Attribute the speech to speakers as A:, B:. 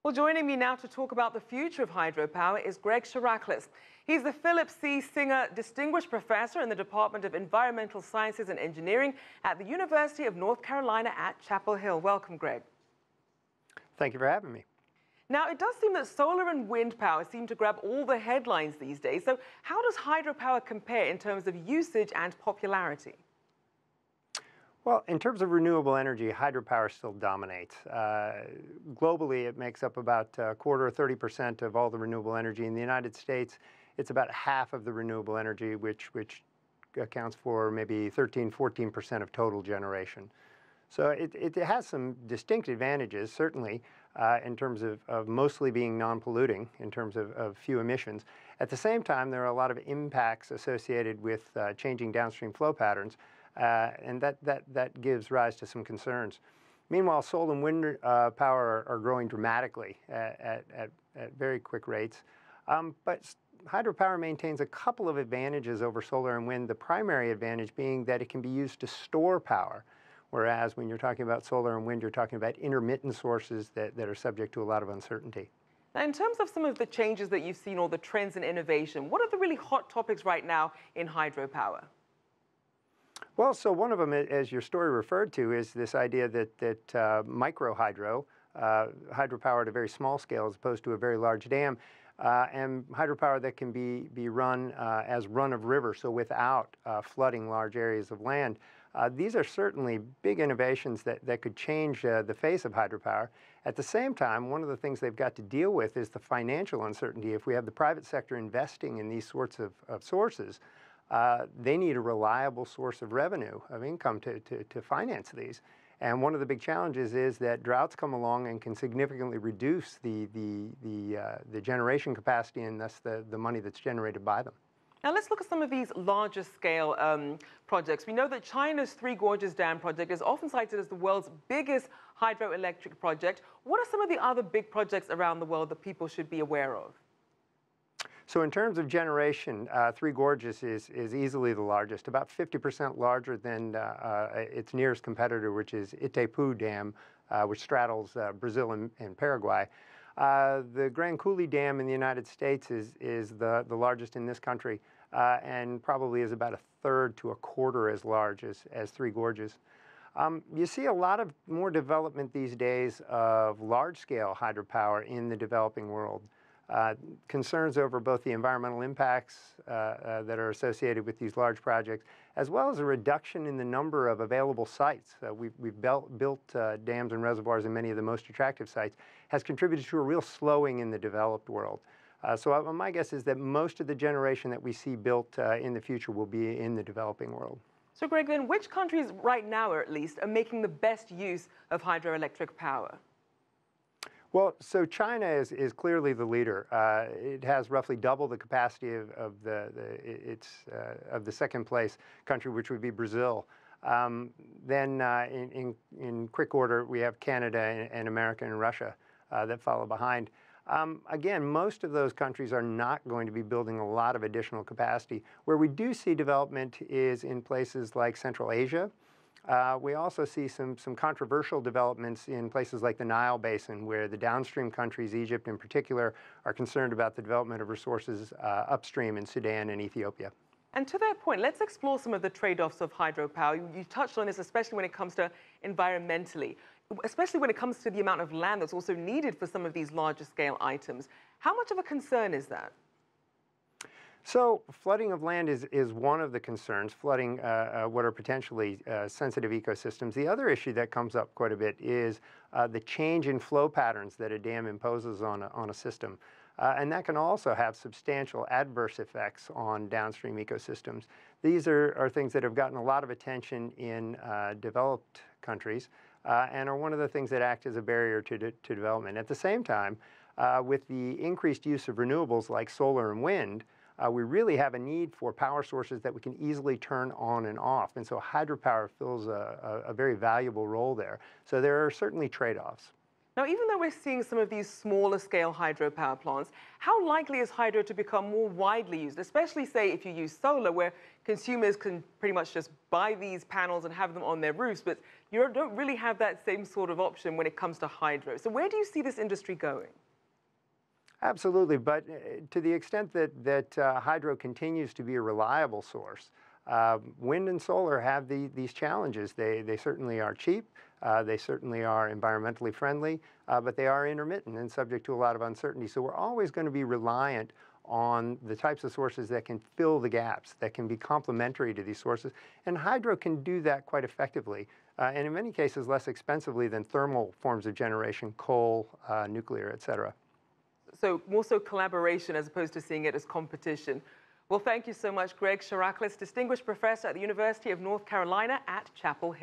A: Well, joining me now to talk about the future of hydropower is Greg Characklis. He's the Philip C. Singer Distinguished Professor in the Department of Environmental Sciences and Engineering at the University of North Carolina at Chapel Hill. Welcome, Greg.
B: Thank you for having me.
A: Now, it does seem that solar and wind power seem to grab all the headlines these days. So how does hydropower compare in terms of usage and popularity?
B: Well, in terms of renewable energy, hydropower still dominates. Globally, it makes up about a quarter, 30% of all the renewable energy. In the United States, it's about half of the renewable energy, which accounts for maybe 13–14% of total generation. So it has some distinct advantages, certainly, in terms of mostly being non-polluting, in terms of few emissions. At the same time, there are a lot of impacts associated with changing downstream flow patterns, and that gives rise to some concerns. Meanwhile, solar and wind power are growing dramatically at very quick rates, but hydropower maintains a couple of advantages over solar and wind, the primary advantage being that it can be used to store power. Whereas when you're talking about solar and wind, you're talking about intermittent sources that are subject to a lot of uncertainty.
A: Now, in terms of some of the changes that you've seen or the trends in innovation, what are the really hot topics right now in hydropower?
B: Well, so one of them, as your story referred to, is this idea that micro hydro, hydropower at a very small scale as opposed to a very large dam, and hydropower that can be run as run of river, so without flooding large areas of land. These are certainly big innovations that could change the face of hydropower. At the same time, one of the things they've got to deal with is the financial uncertainty. If we have the private sector investing in these sorts of sources, they need a reliable source of revenue, of income to finance these. And one of the big challenges is that droughts come along and can significantly reduce the generation capacity and thus the money that's generated by them.
A: Now, let's look at some of these larger scale projects. We know that China's Three Gorges Dam project is often cited as the world's biggest hydroelectric project. What are some of the other big projects around the world that people should be aware of?
B: So in terms of generation, Three Gorges is easily the largest, about 50% larger than its nearest competitor, which is Itaipu Dam, which straddles Brazil and Paraguay. The Grand Coulee Dam in the United States is the largest in this country and probably is about a third to a quarter as large as Three Gorges. You see a lot of more development these days of large-scale hydropower in the developing world. Concerns over both the environmental impacts that are associated with these large projects, as well as a reduction in the number of available sites. We've built dams and reservoirs in many of the most attractive sites, has contributed to a real slowing in the developed world. So my guess is that most of the generation that we see built in the future will be in the developing world.
A: So, Greg, then which countries right now, or at least, are making the best use of hydroelectric power?
B: Well, so China is clearly the leader. It has roughly double the capacity of the second place country, which would be Brazil. Then in quick order, we have Canada and America and Russia that follow behind. Again, most of those countries are not going to be building a lot of additional capacity. Where we do see development is in places like Central Asia. We also see some controversial developments in places like the Nile Basin, where the downstream countries, Egypt in particular, are concerned about the development of resources upstream in Sudan and Ethiopia.
A: And to that point, let's explore some of the trade-offs of hydropower. You touched on this, especially when it comes to environmentally, especially when it comes to the amount of land that's also needed for some of these larger scale items. How much of a concern is that?
B: So flooding of land is one of the concerns, flooding what are potentially sensitive ecosystems. The other issue that comes up quite a bit is the change in flow patterns that a dam imposes on a system. And that can also have substantial adverse effects on downstream ecosystems. These are things that have gotten a lot of attention in developed countries and are one of the things that act as a barrier to development. At the same time, with the increased use of renewables like solar and wind, we really have a need for power sources that we can easily turn on and off. And so hydropower fills a very valuable role there. So there are certainly trade-offs.
A: Now, even though we're seeing some of these smaller scale hydropower plants, how likely is hydro to become more widely used, especially, say, if you use solar, where consumers can pretty much just buy these panels and have them on their roofs, but you don't really have that same sort of option when it comes to hydro. So where do you see this industry going?
B: Absolutely, but to the extent that hydro continues to be a reliable source, wind and solar have these challenges. They certainly are cheap, they certainly are environmentally friendly, but they are intermittent and subject to a lot of uncertainty. So we're always going to be reliant on the types of sources that can fill the gaps, that can be complementary to these sources. And hydro can do that quite effectively, and in many cases less expensively than thermal forms of generation, coal, nuclear, et cetera.
A: So more so collaboration as opposed to seeing it as competition. Well, thank you so much, Greg Characklis, Distinguished Professor at the University of North Carolina at Chapel Hill.